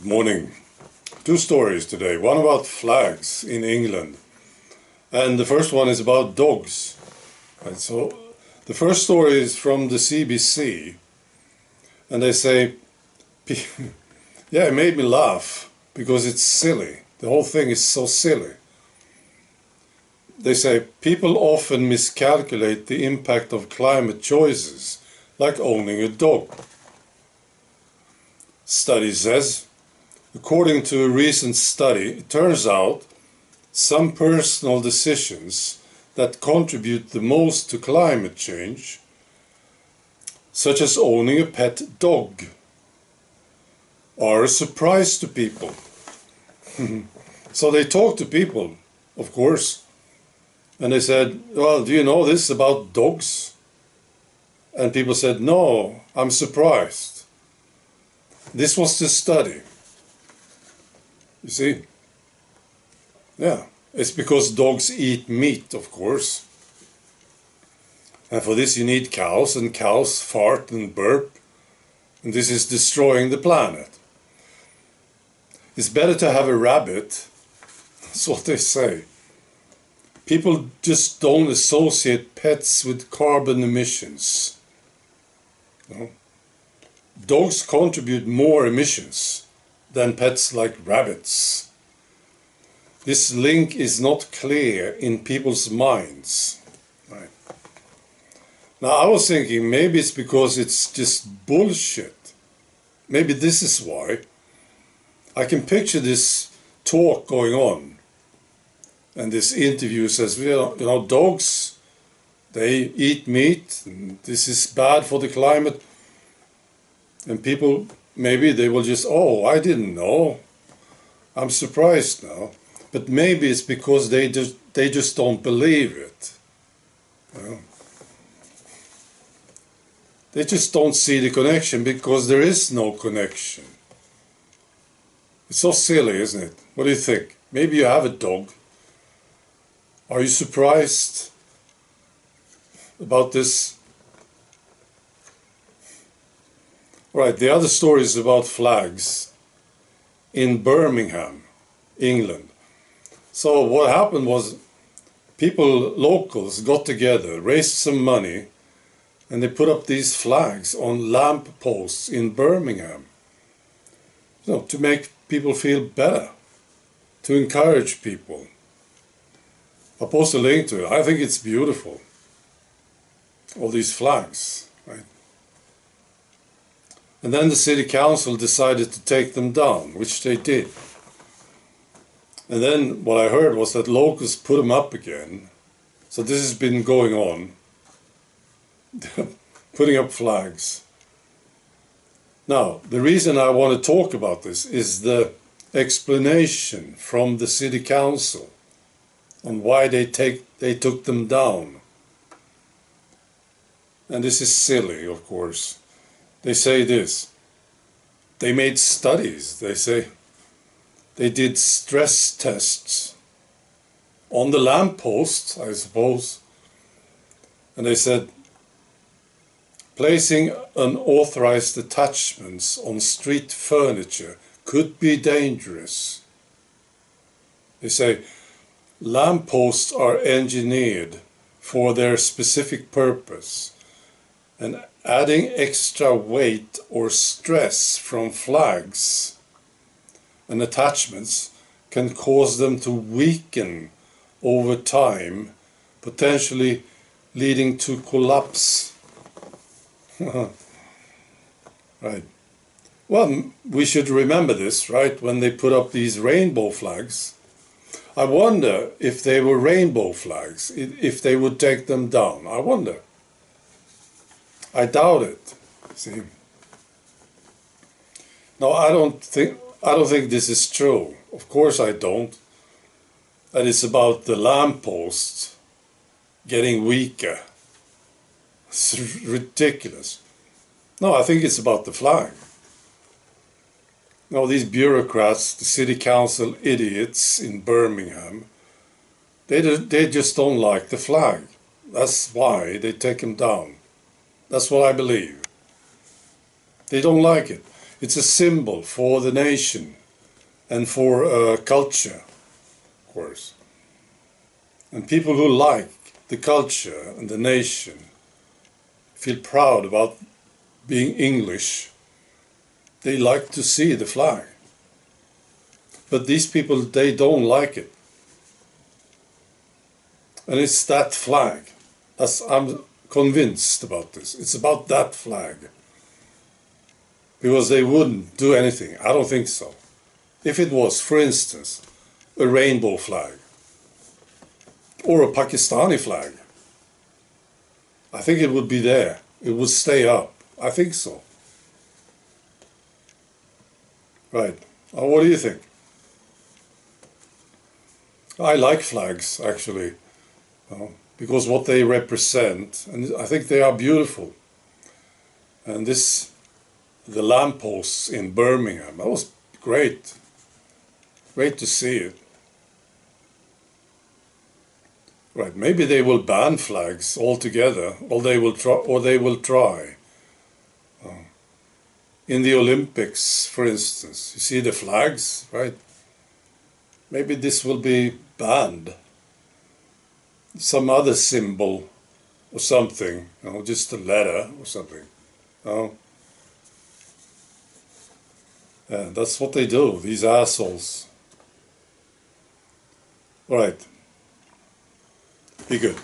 Good morning. Two stories today. One about flags in England, and the first one is about dogs. And so the first story is from the CBC, and they say, yeah, it made me laugh because it's silly. The whole thing is so silly. They say people often miscalculate the impact of climate choices, like owning a dog. Study says, according to a recent study, it turns out some personal decisions that contribute the most to climate change, such as owning a pet dog, are a surprise to people. So they talked to people, of course, and they said, well, do you know this about dogs? And people said, no, I'm surprised. This was the study. You see? Yeah, it's because dogs eat meat, of course. And for this you need cows, and cows fart and burp, and this is destroying the planet. It's better to have a rabbit, that's what they say. People just don't associate pets with carbon emissions. No? Dogs contribute more emissions than pets like rabbits. This link is not clear in people's minds. Right. Now I was thinking maybe it's because it's just bullshit. Maybe this is why. I can picture this talk going on, and this interview says, you know, dogs, they eat meat, and this is bad for the climate. And people, maybe they will just, oh, I didn't know. I'm surprised now. But maybe it's because they just don't believe it. Well, they just don't see the connection because there is no connection. It's so silly, isn't it? What do you think? Maybe you have a dog. Are you surprised about this? Right, the other story is about flags in Birmingham, England. So what happened was people, locals, got together, raised some money, and they put up these flags on lamp posts in Birmingham, you know, to make people feel better, to encourage people. I'll post a link to it. I think it's beautiful, all these flags, right? And then the city council decided to take them down, which they did. And then what I heard was that locals put them up again. So this has been going on, putting up flags. Now, the reason I want to talk about this is the explanation from the city council on why they took them down. And this is silly, of course. They say this, they made studies, they say, they did stress tests on the lampposts, I suppose, and they said, placing unauthorized attachments on street furniture could be dangerous. They say, lampposts are engineered for their specific purpose, and adding extra weight or stress from flags and attachments can cause them to weaken over time, potentially leading to collapse. Right. Well, we should remember this, right, when they put up these rainbow flags. I wonder if they were rainbow flags, if they would take them down. I wonder. I doubt it. See. No, I don't think this is true. Of course I don't. And it's about the lampposts getting weaker. It's ridiculous. No, I think it's about the flag. No, these bureaucrats, the city council idiots in Birmingham, they just don't like the flag. That's why they take them down. That's what I believe. They don't like it. It's a symbol for the nation and for culture, of course. And people who like the culture and the nation feel proud about being English. They like to see the flag. But these people, they don't like it. And it's that flag. I'm convinced about this. It's about that flag. Because they wouldn't do anything. I don't think so. If it was, for instance, a rainbow flag or a Pakistani flag, I think it would be there. It would stay up. I think so. Right. What do you think? I like flags, actually, because what they represent, and I think they are beautiful. And the lampposts in Birmingham, that was great. Great to see it. Right, maybe they will ban flags altogether, or they will try. In the Olympics, for instance, you see the flags, right? Maybe this will be banned. Some other symbol or something, just a letter or something. Yeah, that's what they do, these assholes. All right. Be good.